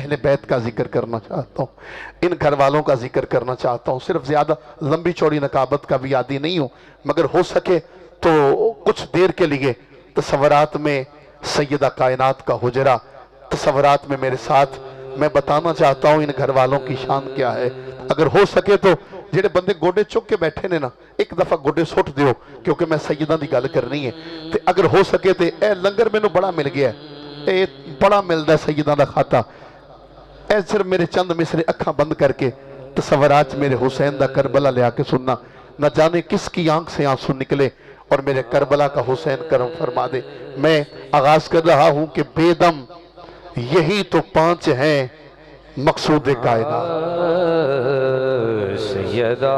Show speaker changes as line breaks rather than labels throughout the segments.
اہل بیت کا ذکر کرنا چاہتا ہوں، ان گھر والوں کا ذکر کرنا چاہتا ہوں۔ صرف زیادہ لمبی چوڑی نقابت کا بھی عادی نہیں ہوں، مگر ہو سکے تو کچھ دیر کے لیے تصورات میں سیدہ کائنات کا حجرہ تصورات میں میرے ساتھ میں بتانا چاہتا ہوں ان گھر والوں کی شان کیا ہے۔ اگر ہو سکے تو جڑے بندے گوڑے چک کے بیٹھے نے نا ایک دفعہ گوڑے سٹ دیو، کیونکہ میں سیدہ دی گل کرنی ہے۔ تے اگر ہو سکے تے اے لنگر میں نو بڑا مل گیا ہے، اے بڑا ملدا ہے سیدہ دا کھاتا، اے صرف میرے چند مصرے اکھاں بند کر کے تصورات میرے حسین دا کربلا لیا کے سننا، نہ جانے کس کی آنکھ سے آنسو نکلے اور میرے کربلا کا حسین کرم فرما دے۔ میں آغاز کر رہا ہوں کہ بے دم یہی تو 5 ہیں مقصود کائنات۔
سیدہ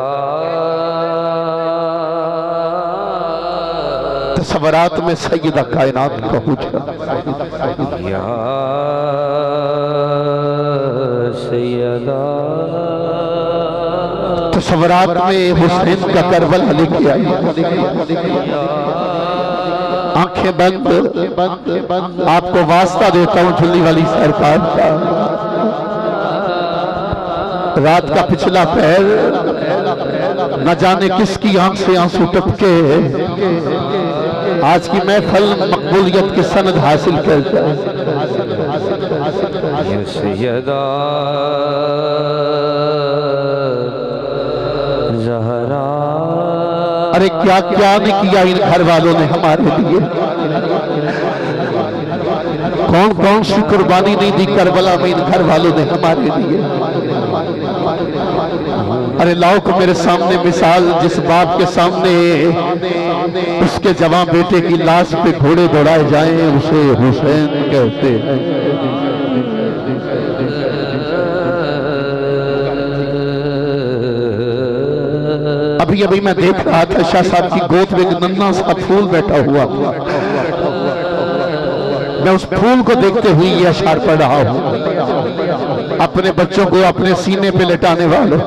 تصورات میں سیدہ کائنات کا حجرہ،
یا سیدہ
تصورات میں حسین کا کربلا لے کے آئی، آنکھیں بند، آپ کو واسطہ دیتا ہوں جھلی والی سرکار کا۔ رات کا پچھلا پہر نہ جانے کس کی آنکھ سے آنسو ٹپکے، آج کی محفل مقبولیت کی سند حاصل کر جائے۔
یا سیدہ زہرا،
ارے کیا کیا نہیں کیا ان گھر والوں نے ہمارے لیے، کون کون سی قربانی نہیں دی کربلا میں ان گھر والوں نے ہمارے لیے۔ ارے لاؤ کہ میرے سامنے مثال جس باپ کے سامنے اس کے جوان بیٹے کی لاش پہ گھوڑے دوڑائے جائیں اسے حسین کہتے ہیں۔ ابھی میں دیکھ رہا تھا شاہ صاحب کی گود میں ایک ننھا سا پھول بیٹھا ہوا، میں اس پھول کو دیکھتے ہوئی یہ اشعار پڑھ رہا ہوں۔ اپنے بچوں کو اپنے سینے پہ لٹانے والوں،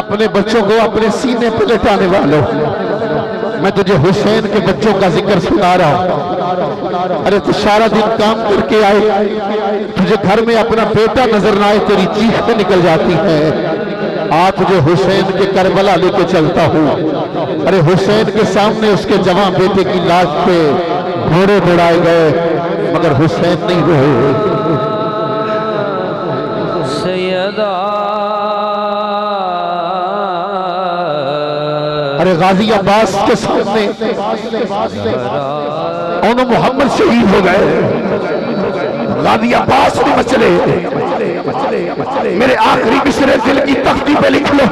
اپنے بچوں کو اپنے سینے پہ لٹانے والوں، میں تجھے حسین کے بچوں کا ذکر سنا رہا ہوں۔ ارے تو سارا دن کام کر کے آئے، تجھے گھر میں اپنا بیٹا نظر نہ آئے، تیری چیخیں نکل جاتی ہیں۔ آج تجھے حسین کے کربلا لے کے چلتا ہوں۔ ارے حسین کے سامنے اس کے جوان بیٹے کی لاش پہ گھوڑے دوڑائے گئے مگر حسین نہیں روئے۔
سیدہ
ارے غازی عباس کے سامنے اونو محمد شہید ہو گئے، غازی عباس نہیں مچلے۔ میرے آخری مصرے دل کی تختی پہ لکھ لو،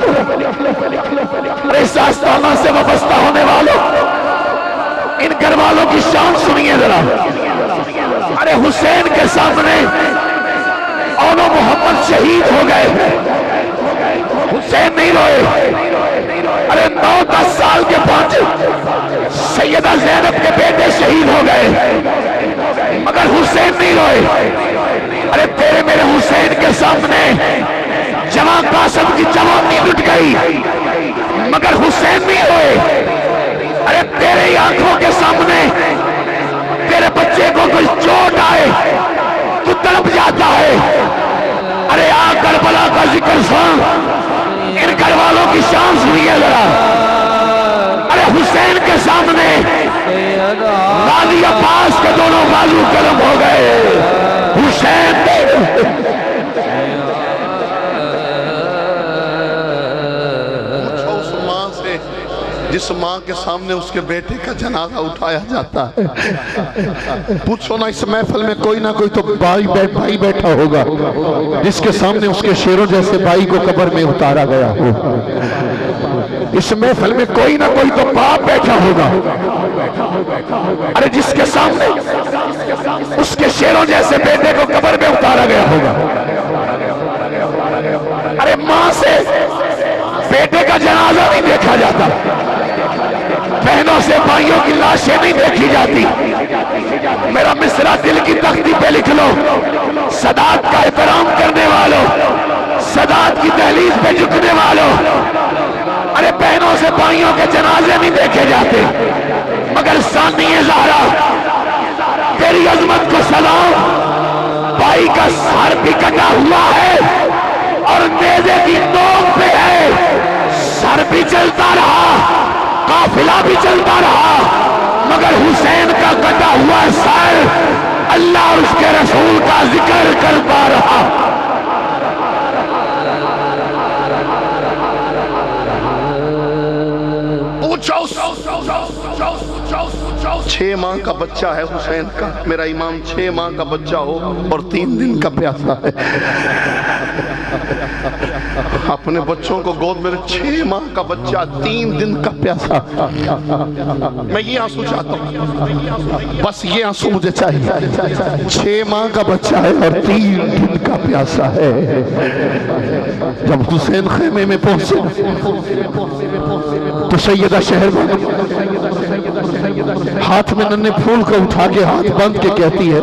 اس آستانہ سے وابستہ ہونے والوں ان گھر والوں کی شان سنیے ذرا۔ ارے حسین کے سامنے اونو محمد شہید ہو گئے، حسین نہیں روئے۔ ارے 9-10 سال کے پانچ سیدہ زینب کے بیٹے شہید ہو گئے مگر حسین نہیں روئے۔ ارے تیرے میرے حسین کے سامنے جوان قاسم کی جوانی لٹ گئی مگر حسین نہیں روئے۔ ارے تیرے ہی آنکھوں کے سامنے تیرے بچے کو کوئی چوٹ آئے تو تڑپ جاتا ہے۔ ارے آ کربلا کا ذکر سن، ان گھر والوں کی شان سنیے ذرا۔ ارے حسین کے سامنے غازی عباس کے دونوں بازو قلم ہو گئے، حسین جس ماں کے سامنے اس کے بیٹے کا جنازہ اٹھایا جاتا ہے، پوچھو نا اس محفل میں کوئی نہ کوئی تو بھائی بیٹھا ہوگا جس کے سامنے اس کے شیروں جیسے بھائی کو قبر میں اتارا گیا ہو۔ اس محفل میں کوئی نہ کوئی تو باپ بیٹھا ہوگا، ارے جس کے سامنے اس کے شیروں جیسے بیٹے کو قبر میں اتارا گیا ہوگا۔ ارے ماں سے بیٹے کا جنازہ نہیں دیکھا جاتا، بہنوں سے بھائیوں کی لاشیں نہیں دیکھی جاتی۔ میرا مصرع دل کی تختی پہ لکھ لو، سادات کا احترام کرنے والوں، سادات کی دہلیز پہ جھکنے والوں، ارے بہنوں سے بھائیوں کے جنازے نہیں دیکھے جاتے مگر ثانی زہرا تیری عظمت کو سلام، بھائی کا سر بھی کٹا ہوا ہے اور نیزے کی نوک پہ ہے، سر بھی چلتا رہا، قافلہ بھی چلتا رہا، مگر حسین کا کٹا ہوا سر اللہ اور اس کے رسول کا ذکر کرتا رہا۔ پوچھو
6 ماہ کا بچہ ہے حسین کا، میرا امام 6 ماہ کا بچہ ہو اور 3 دن کا پیاسا ہے۔ اپنے بچوں کو گود میں 6 ماہ کا بچہ 3 دن کا پیاسا۔ میں یہ آنسو چاہتا ہوں، بس یہ آنسو مجھے چاہیے۔ 6 ماہ کا بچہ ہے اور 3 دن کا پیاسا ہے۔ جب حسین خیمے میں پہنچے تو سیدہ شہر ہاتھ میں ننے پھول کو اٹھا کے ہاتھ بند کے کہتی ہے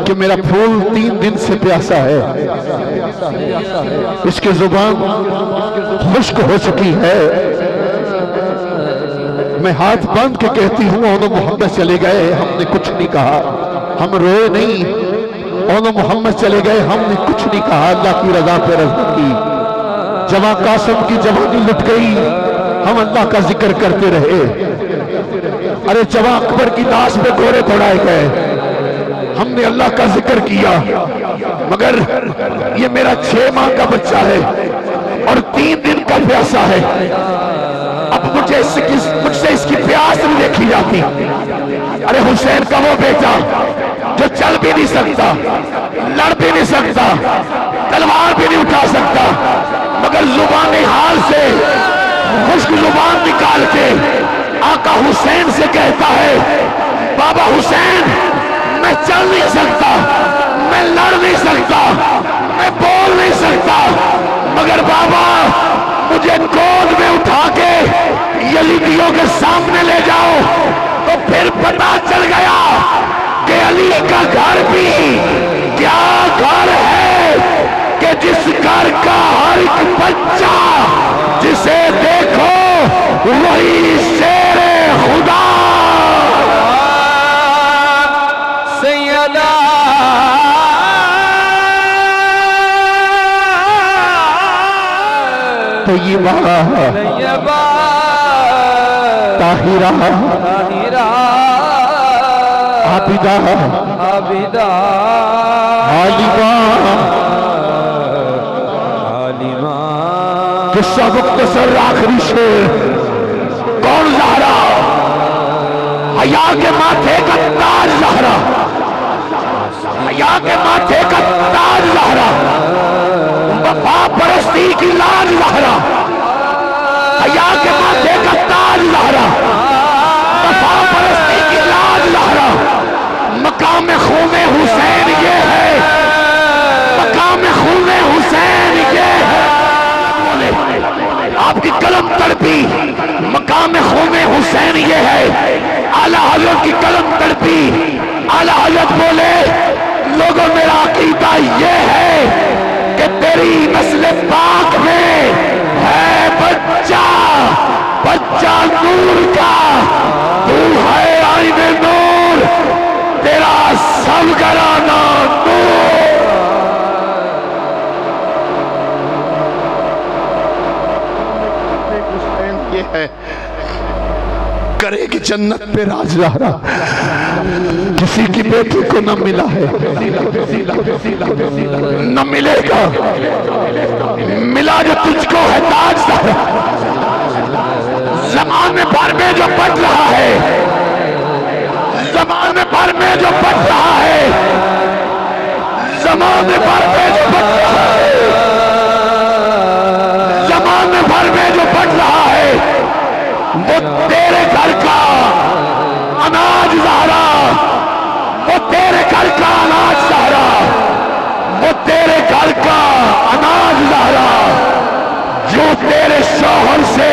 کہ میرا پھول 3 دن سے پیاسا ہے، اس کے زبان خشک ہو چکی ہے۔ میں ہاتھ بند کے کہتی ہوں اونو محمد چلے گئے، ہم نے کچھ نہیں کہا، ہم روئے نہیں، اونو محمد چلے گئے، ہم نے کچھ نہیں کہا، اللہ کی رضا پہ رضا کی۔ جوان قاسم کی جوانی لٹ گئی، ہم اللہ کا ذکر کرتے رہے۔ ارے جوان اکبر کی لاش پہ گھوڑے دوڑائے گئے، ہم نے اللہ کا ذکر کیا، مگر یہ میرا 6 ماہ کا بچہ ہے اور 3 دن کا پیاسا ہے۔ اب مجھ سے اس کی پیاس نہیں دیکھی جاتی۔ ارے حسین کا وہ بیٹا جو چل بھی نہیں سکتا، لڑ بھی نہیں سکتا، تلوار بھی نہیں اٹھا سکتا، مگر زبان حال سے خشک زبان نکال کے آقا حسین سے کہتا ہے، بابا حسین میں چل نہیں سکتا، میں لڑ نہیں سکتا، میں بول نہیں سکتا، مگر بابا مجھے گود میں اٹھا کے یزیدیوں کے سامنے لے جاؤ۔ تو پھر پتا چل گیا کہ علی کا گھر بھی کیا گھر ہے کہ جس گھر کا ہر ایک بچہ جسے دیکھو وہی شیر خدا۔
سیدہ
طیبہ
طیبہ
طاہرہ
طاہرہ
عابدہ
عابدہ
عالمہ
عالمہ۔
قصہ مختصر آخری شعر، کون زہرا؟ حیا کے ماتھے کا تاج زہرا، حیا کے ماتھے کا تاج زہرا، وفا پرستی کی لاج زہرا، حیا کے ماتھے کا تاج زہرا، وفا پرستی کی لاج زہرا۔ مقام خون حسین یہ ہے، مقام خون حسین یہ ہے۔ آپ کی قلم تڑپی، مقام خون حسین یہ ہے۔ اعلیٰ حضرت کی قلم تڑپی، اعلیٰ حضرت بولے لوگوں میرا عقیدہ یہ ہے کہ تیری نسل پاک میں ہے بچہ، بچہ نور کا، تو ہے آئین نور، تیرا سب گھرانہ نور۔
یہ ہے کرے کہ جنت پہ راج زہرا کسی کی بیٹی کو نہ ملا ہے، نہ ملے گا، ملا جو تجھ کو ہے تاج زہرا۔ زمانے بھر میں جو بٹ رہا ہے، زمانے بھر میں جو بٹ رہا ہے، زمانے بھر میں جو بٹ رہا ہے، زمانے بھر میں جو بٹ رہا ہے، وہ تیرے گھر کا اناج زہرا، وہ تیرے گھر کا اناج زہرا، وہ تیرے گھر کا اناج زہرا، جو تیرے شوہر سے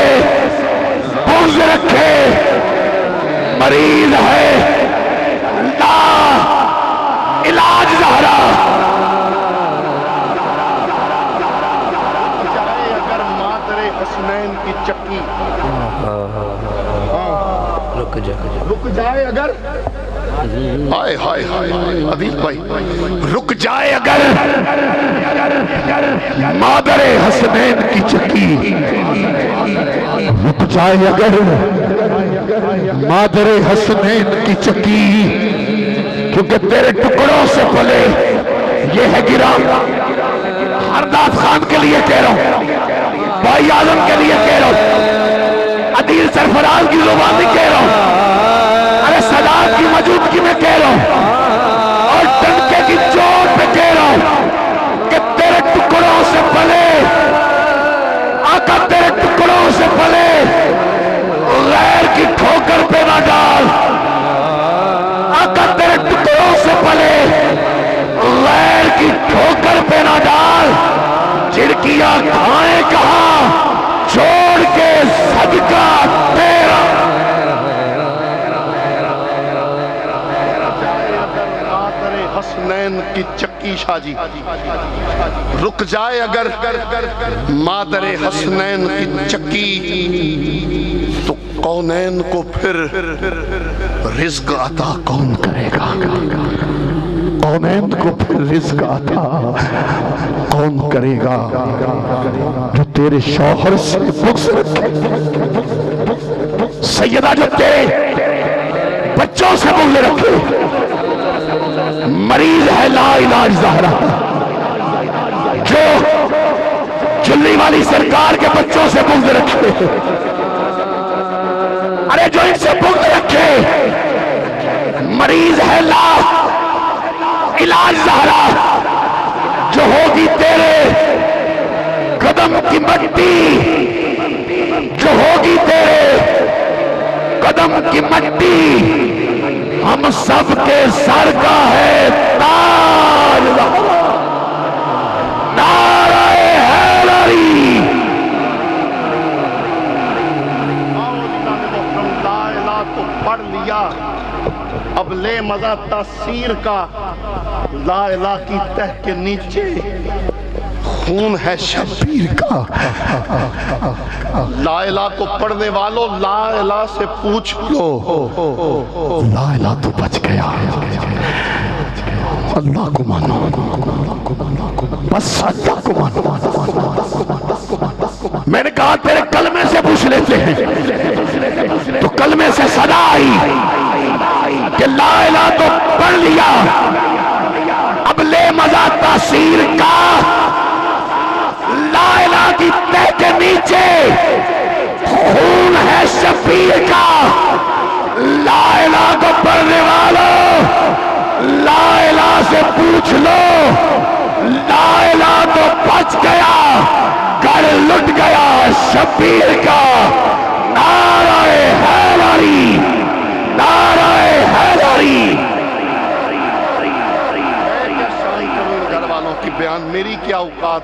بغض رکھے، مریض ہے، لا علاج زہرا۔ اگر مادر حسنین کی چکی رک جائے، اگر ہائے ہائے ہائے عدیل بھائی
رک جائے اگر مادر حسنین کی چکی،
رک جائے اگر مادر حسنین کی چکی،
کیونکہ تیرے ٹکڑوں سے پلے یہ ہے گرا۔ ہرداد خان کے لیے کہہ رہا ہوں، بھائی اعظم کے لیے کہہ رہا ہوں، عدیل سرفراز کی زبان میں کہہ رہا ہوں، ارے سادات کی موجودگی میں کہہ رہا ہوں، اور ڈنکے کی چوٹ پہ کہہ رہا ہوں کہ تیرے ٹکڑوں سے پلے آقا، تیرے ٹکڑوں سے پلے غیر کی ٹھوکر پہ نہ ڈال آقا، تیرے ٹکڑوں سے پلے غیر کی ٹھوکر پہ نہ ڈال۔ جھڑکیاں کھائیں کہاں چھوڑ کے صدقہ تیرا۔
مادر حسنین کی چکی شاہ جی، رک جائے اگر مادر حسنین کی چکی، تو کونین کو پھر رزق عطا کون کرے گا؟ کونین کو پھر رزق عطا کون کرے گا؟ جو تیرے شوہر سے بغض رکھے،
سیدہ جو تیرے بچوں سے بغض رکھے، مریض ہے لا علاج زہرا، جو جلی والی سرکار کے بچوں سے بغض رکھے، ارے جو ان سے بغض رکھے، مریض ہے لا علاج زہرا، جو ہوگی تیرے قدم کی مٹی، جو ہوگی تیرے قدم کی مٹی، ہم سب کے سر کا ہے تاج، نعرہ حیدری۔
لا الہ تو پڑھ لیا، اب لے مزہ تاثیر کا، لا الہ کی تہ کے نیچے خون ہے شبیر کا۔ لا الہ کو پڑھنے والوں لا الہ سے پوچھ لو،
لا الہ تو بچ گیا، اللہ کو مانو، بس اللہ کو مانو۔ میں نے کہا تیرے کلمے سے پوچھ لیتے ہیں، تو کلمے سے صدا آئی کہ لا الہ تو پڑھ لیا، اب لے مزہ تاثیر کا، لا الہ کی تہ کے نیچے خون ہے شفیع کا۔ لا الہ کو پڑھنے والوں لا الہ سے پوچھ لو، لا الہ تو بچ گیا، گھر لٹ گیا شبیر کا۔ نعرہ حیدری، نعرہ حیدری۔
گھر والوں کی بیان میری کیا اوقات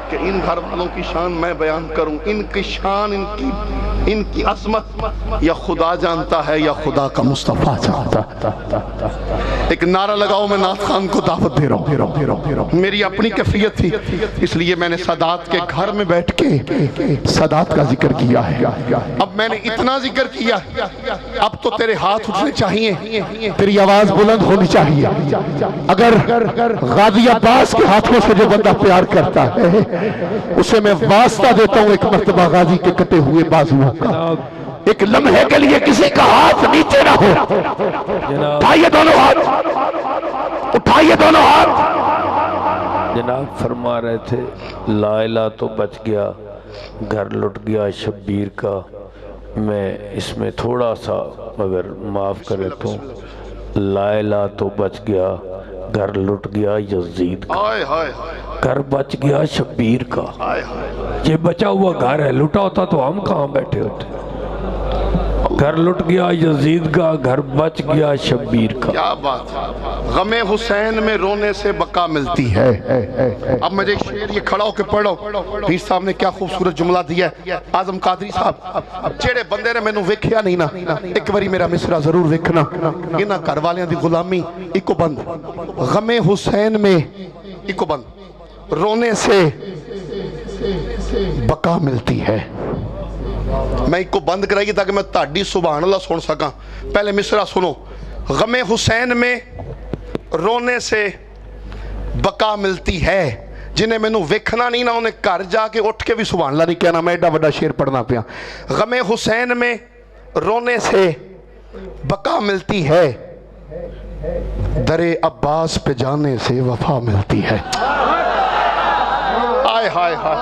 کہ ان گھر والوں کی شان میں بیان کروں؟ ان کی شان، ان کی عظمت یا خدا جانتا ہے یا خدا کا مصطفیٰ جانتا ہے۔ ایک نعرہ لگاؤ، میں نعت خان کو دعوت دے رہا ہوں، میری اپنی کیفیت تھی، اس لیے میں نے سادات کے گھر میں بیٹھ کے سادات کا ذکر کیا ہے۔ اب میں نے اتنا ذکر کیا، اب تو تیرے ہاتھ اٹھنے چاہیے، تیری آواز بلند ہونی چاہیے۔ اگر غازی عباس کے ہاتھوں سے جو بندہ پیار کرتا ہے، اسے میں واسطہ دیتا ہوں ایک مرتبہ غازی کے کٹے ہوئے بازوؤں کا،
ایک لمحے کے لیے کسی کا ہاتھ نیچے نہ ہو۔ اٹھائیے دونوں ہاتھ، اٹھائیے دونوں ہاتھ۔
جناب فرما رہے تھے لا الہ تو بچ گیا، گھر لٹ گیا شبیر کا۔ میں اس میں تھوڑا سا اگر معاف کرے تو، لا الہ تو بچ گیا، گھر لٹ گیا یزید کا، گھر بچ گیا شبیر کا۔ یہ بچا ہوا گھر ہے، لٹا ہوتا تو ہم کہاں بیٹھے ہوتے؟ گھر لٹ گیا یزید کا، گھر بچ گیا شبیر کا۔
کیا بات ہے، غم حسین میں رونے سے بقا ملتی ہے۔ اب مجھے شعر یہ کھڑا ہو کے پڑھو، پیر صاحب نے کیا خوبصورت جملہ دیا ہے۔ اعظم قادری صاحب جیڑے بندے نے میں نو ویکھیا نہیں نا، ایک باری میرا مصرع ضرور ویکھنا۔ انہاں گھر والیاں دی غلامی اکو بند، غم حسین میں اکو بند، رونے سے بقا ملتی ہے۔ میں ایک کو بند کرائیے تاکہ میں تاڑی سبحان اللہ سن سکاں۔ پہلے مصرع سنو،
غم حسین میں رونے سے بقا ملتی ہے. جنہیں مینوں ویکھنا نہیں نا انہیں گھر جا کے اٹھ کے بھی سبحان اللہ نہیں کہنا. میں ایڈا بڑا شعر پڑھنا پیا. غم حسین میں رونے سے بقا ملتی ہے, در عباس پہ جانے سے وفا ملتی ہے. آئے ہائے ہائے,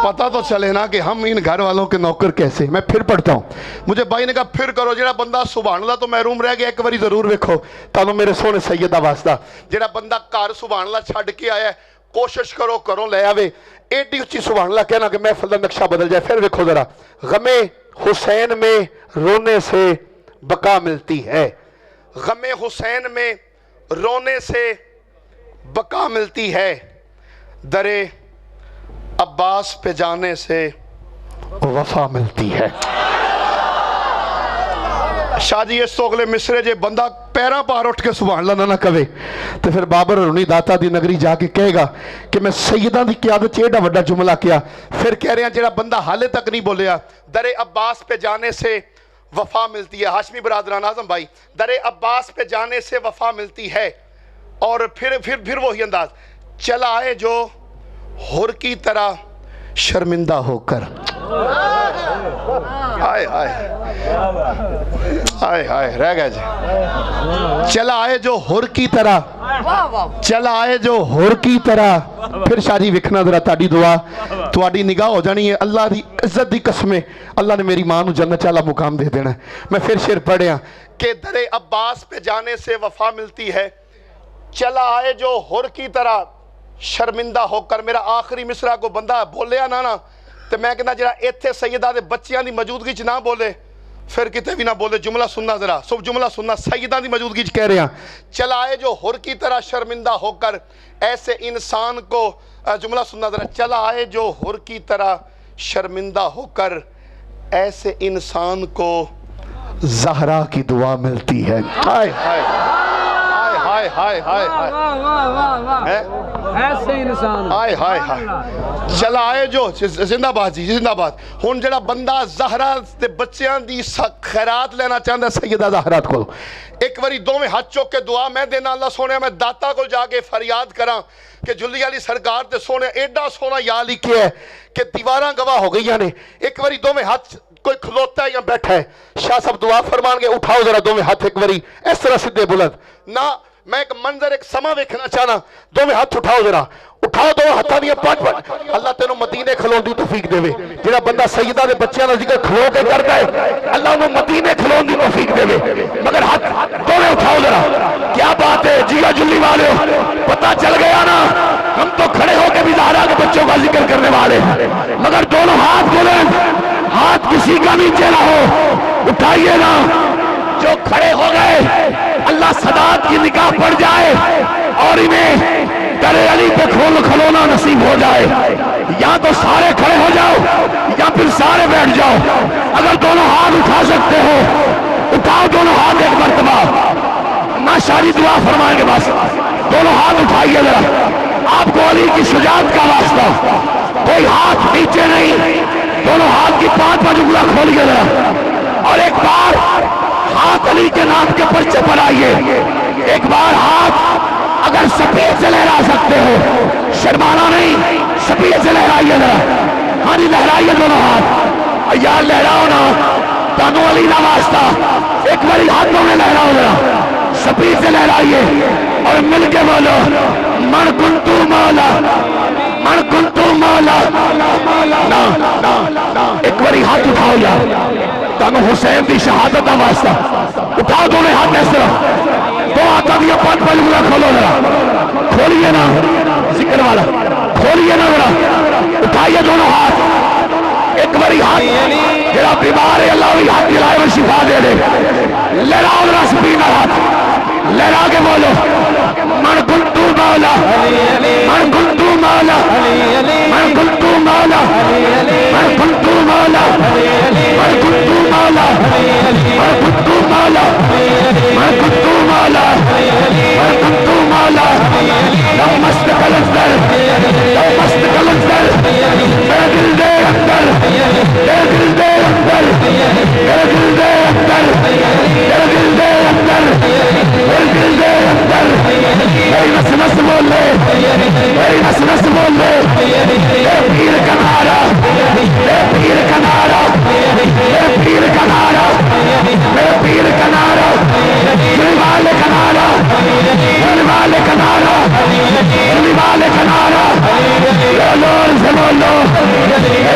پتہ تو چلے نا کہ ہم ان گھر والوں کے نوکر کیسے. میں پھر پڑھتا ہوں. مجھے بھائی نے کہا پھر کرو. جڑا بندہ سبحان اللہ تو محروم رہ گیا ایک باری ضرور ویکھو تانوں میرے سونے سیدہ واسطہ. جڑا بندہ گھر سبحان اللہ چھڈ کے آیا ہے کوشش کرو کرو لے آوے. ایڈی اچھی سبحان اللہ کہنا کہ محفل دا نقشہ بدل جائے. پھر ویکھو ذرا. غم حسین میں رونے سے بقا ملتی ہے, غم حسین میں رونے سے بقا ملتی ہے, در عباس پہ جانے سے وفا ملتی ہے. شاہ جی اس تو اگلے مصرے جے بندہ پیراں پار اٹھ کے سبحان اللہ نہ کہے تو پھر بابر رونی داتا دی نگری جا کے کہے گا کہ میں سیدہ دی قیادت چیڑا وڈا جملہ کیا. پھر کہہ رہے ہیں جڑا بندہ حالے تک نہیں بولیا در عباس پہ جانے سے وفا ملتی ہے. ہاشمی برادران اعظم بھائی, در عباس پہ جانے سے وفا ملتی ہے. اور پھر وہی انداز, چلا آئے جو ہر کی طرح شرمندہ ہو کر. آئے آئے آئے آئے رہ گئے جی. چلا آئے جو ہر کی طرح, چلا آئے جو ہر کی طرح. پھر شاہ جی وکھنا ذرا تاڑی دعا تواڈی نگاہ ہو جانی ہے. اللہ دی عزت دی قسمیں اللہ نے میری ماں نو جنت والا مقام دے دینا ہے. میں پھر شعر پڑھیا کہ در عباس پہ جانے سے وفا ملتی ہے, چلا آئے جو ہر کی طرح شرمندہ ہو کر. میرا آخری مصرع کو بندہ بولیا نا تو میں کہنا جڑا ایتھے سیدہ دے بچیاں دی موجودگی چ نہ بولے پھر کتے بھی نہ بولے. جملہ سننا ذرا, سب جملہ سننا. سیدہ دی موجودگی چ کہہ رہے ہیں چلا آئے جو ہر کی طرح شرمندہ ہو کر ایسے انسان کو. جملہ سننا ذرا. چلا آئے جو ہر کی طرح شرمندہ ہو کر ایسے انسان کو زہرا کی دعا ملتی ہے. ہائے ہائے ہائے ہائے ہائے
ایسے انسان
ہائے ہائے ہائے. چلا آئے جو زندہ باد جی زندہ باد. ہن جڑا بندہ زہرا تے بچیاں دی خیرات لینا چاہندا ہے سیدہ زہرات کو ایک باری دو میں ہاتھ چوک کے دعا میں دینا. اللہ سونے میں داتا کو جا کے فریاد کراں کہ جلی علی سرکار تے سونے ایڈا سونا یا لکھے ہے کہ دیواراں گواہ ہو گئی نے. ایک باری دو میں ہاتھ کوئی کھلوتا ہے یا بیٹھا ہے. شاہ صاحب دعا فرمان کے اٹھاؤ ذرا دو میں ہاتھ ایک باری اس طرح سدھے بلند نہ. میں ایک منظر ایک سما ویکھنا چاہنا. دو میں ہاتھ اٹھاؤ ذرا, اٹھاؤ دو ہاتھاں دیا پانچ پانچ. اللہ تینوں مدینے کھلون دی توفیق دے وے. جڑا بندہ سیدہ دے بچیاں دا ذکر کھلو کے کرتا ہے اللہ انہوں مدینے کھلون دی توفیق دے وے. مگر ہاتھ دو میں اٹھاؤ ذرا. کیا بات ہے جیا جلی والے, پتہ چل گیا نا ہم تو کھڑے ہو کے بھی زہرا کے بچوں کا ذکر کرنے والے ہیں مگر دونوں ہاتھ بلند, ہاتھ کسی کا نیچے نہ ہو. اٹھائیے نا. جو کھڑے ہو گئے اللہ صدات کی نگاہ پڑ جائے اور انہیں در علی پہ کھلونا نصیب ہو جائے. یا تو سارے کھڑے ہو جاؤ یا پھر سارے بیٹھ جاؤ. اگر دونوں ہاتھ اٹھا سکتے ہو اٹھاؤ دونوں ہاتھ ایک مرتبہ. نہ شاری دعا فرمائیں گے بس. دونوں ہاتھ اٹھائیے ذرا. آپ کو علی کی شجاعت کا واسطہ, کوئی ہاتھ نیچے نہیں. دونوں ہاتھ کی پانچ پانچ انگلیاں کھولیے ذرا اور ایک بار ہاتھ علی کے نام کے پرچے پر آئیے. ایک بار ہاتھ اگر سفید سے لہرا سکتے ہو شرمانا نہیں, سفید سے لہرائیے ذرا. ہاں جی لہرائیے دونوں ہاتھ. یار لہراؤ نا تانو علی نا واسطہ. ایک باری ہاتھوں میں لہراؤ ذرا, سفید سے لہرائیے اور مل کے بولو من کنتو مولا من کنتو مولا. ایک باری ہاتھ اٹھاؤ یار تانو حسین دی شہادت کا واسطہ. اٹھاؤ دونوں ہاتھ اس طرح. دو ہاتھوں دیا پانچ پانچ انگلیاں کھولو ذرا. کھولیے نا ذکر والا, کھولیے نا ذرا. اٹھائیے دونوں ہاتھ. ایک باری ہاتھ جڑا بیمار ہے اللہ بھی ہاتھ دلائے اور شفا دے دے. لہراؤ ذرا سپینا ہاتھ لہرا کے بولو من کنتو مولا من کنتو مولا من کنتو مولا من کنتو مولا من کنتو مولا من کنتو مولا من کنتو مولا من کنتو مولا. مست کلندر مست کلندر میرے دل دے اندر میرے دل دے اندر میرے دل دے اندر